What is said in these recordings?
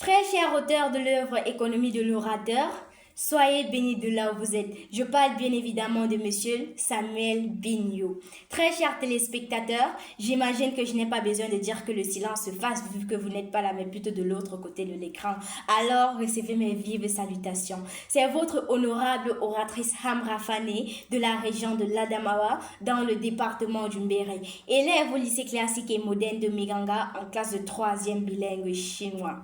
Très cher auteur de l'œuvre Économie de l'orateur, soyez bénis de là où vous êtes. Je parle bien évidemment de monsieur Samuel Bignot. Très chers téléspectateurs, j'imagine que je n'ai pas besoin de dire que le silence se fasse vu que vous n'êtes pas là mais plutôt de l'autre côté de l'écran. Alors recevez mes vives salutations. C'est votre honorable oratrice Hamra Fane de la région de l'Adamawa dans le département du Mbéré. Élève au lycée classique et moderne de Miganga en classe de 3e bilingue chinois.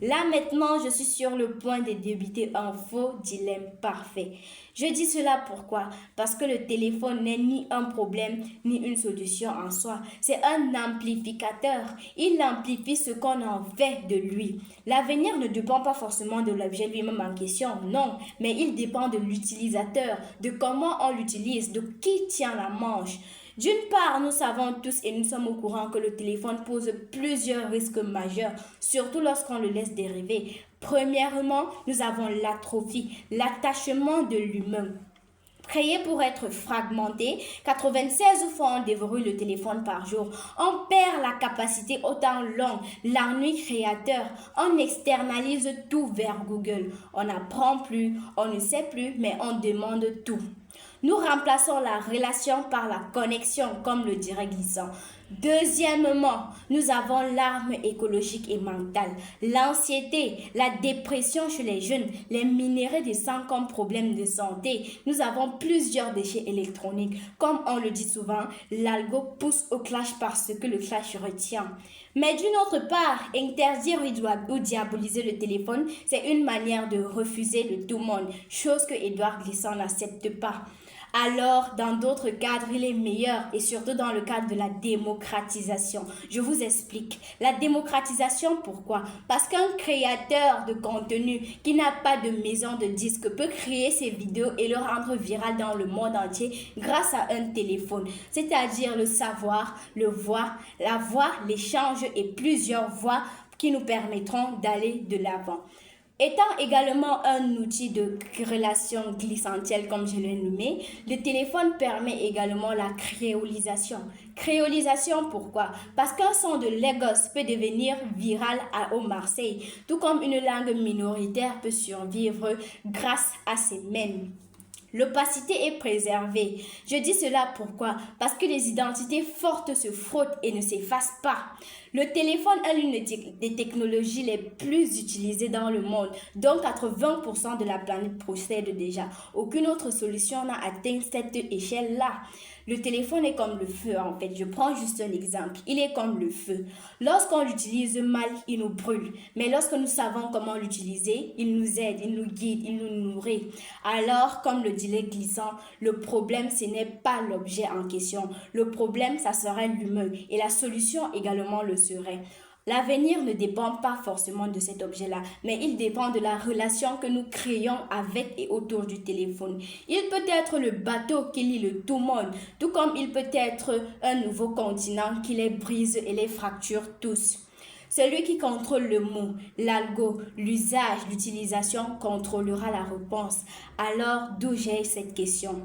Là maintenant, je suis sur le point de débuter un faux dilemme parfait. Je dis cela pourquoi? Parce que le téléphone n'est ni un problème ni une solution en soi. C'est un amplificateur. Il amplifie ce qu'on en fait de lui. L'avenir ne dépend pas forcément de l'objet lui-même en question, non, mais il dépend de l'utilisateur, de comment on l'utilise, de qui tient la manche. D'une part, nous savons tous et nous sommes au courant que le téléphone pose plusieurs risques majeurs, surtout lorsqu'on le laisse dériver. Premièrement, nous avons l'atrophie, l'attachement de l'humain. Créé pour être fragmenté, 96 fois on déverrouille le téléphone par jour. On perd la capacité au temps long, l'ennui créateur. On externalise tout vers Google. On n'apprend plus, on ne sait plus, mais on demande tout. Nous remplaçons la relation par la connexion, comme le dirait Glissant. Deuxièmement, nous avons l'arme écologique et mentale, l'anxiété, la dépression chez les jeunes, les minéraux de sang comme problème de santé. Nous avons plusieurs déchets électroniques. Comme on le dit souvent, l'algo pousse au clash parce que le clash retient. Mais d'une autre part, interdire ou diaboliser le téléphone, c'est une manière de refuser le tout monde, chose que Édouard Glissant n'accepte pas. Alors, dans d'autres cadres, il est meilleur et surtout dans le cadre de la démocratisation. Je vous explique. La démocratisation, pourquoi? Parce qu'un créateur de contenu qui n'a pas de maison de disque peut créer ses vidéos et le rendre viral dans le monde entier grâce à un téléphone. C'est-à-dire le savoir, le voir, la voix, l'échange et plusieurs voix qui nous permettront d'aller de l'avant. Étant également un outil de relation glissantelle, comme je l'ai nommé, le téléphone permet également la créolisation. Créolisation, pourquoi? Parce qu'un son de Lagos peut devenir viral au Marseille, tout comme une langue minoritaire peut survivre grâce à ses mèmes. L'opacité est préservée. Je dis cela pourquoi? Parce que les identités fortes se frottent et ne s'effacent pas. Le téléphone est l'une des technologies les plus utilisées dans le monde, dont 80% de la planète possède déjà. Aucune autre solution n'a atteint cette échelle-là. Le téléphone est comme le feu en fait. Je prends juste un exemple. Il est comme le feu. Lorsqu'on l'utilise mal, il nous brûle. Mais lorsque nous savons comment l'utiliser, il nous aide, il nous guide, il nous nourrit. Alors, comme le disait Glissant, le problème, ce n'est pas l'objet en question. Le problème, ça serait l'humain. Et la solution également le serait. L'avenir ne dépend pas forcément de cet objet-là, mais il dépend de la relation que nous créons avec et autour du téléphone. Il peut être le bateau qui lie le tout monde, tout comme il peut être un nouveau continent qui les brise et les fracture tous. Celui qui contrôle le mot, l'algo, l'usage, l'utilisation contrôlera la réponse. Alors, d'où j'ai cette question?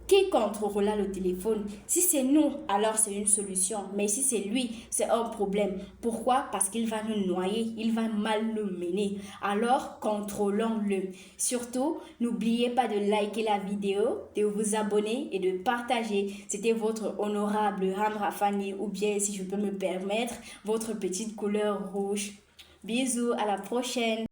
Qui contrôlera le téléphone? Si c'est nous, alors c'est une solution. Mais si c'est lui, c'est un problème. Pourquoi? Parce qu'il va nous noyer, il va mal nous mener. Alors, contrôlons-le. Surtout, n'oubliez pas de liker la vidéo, de vous abonner et de partager. C'était votre honorable Hamra Fane, ou bien, si je peux me permettre, votre petite couleur rouge. Bisous, à la prochaine.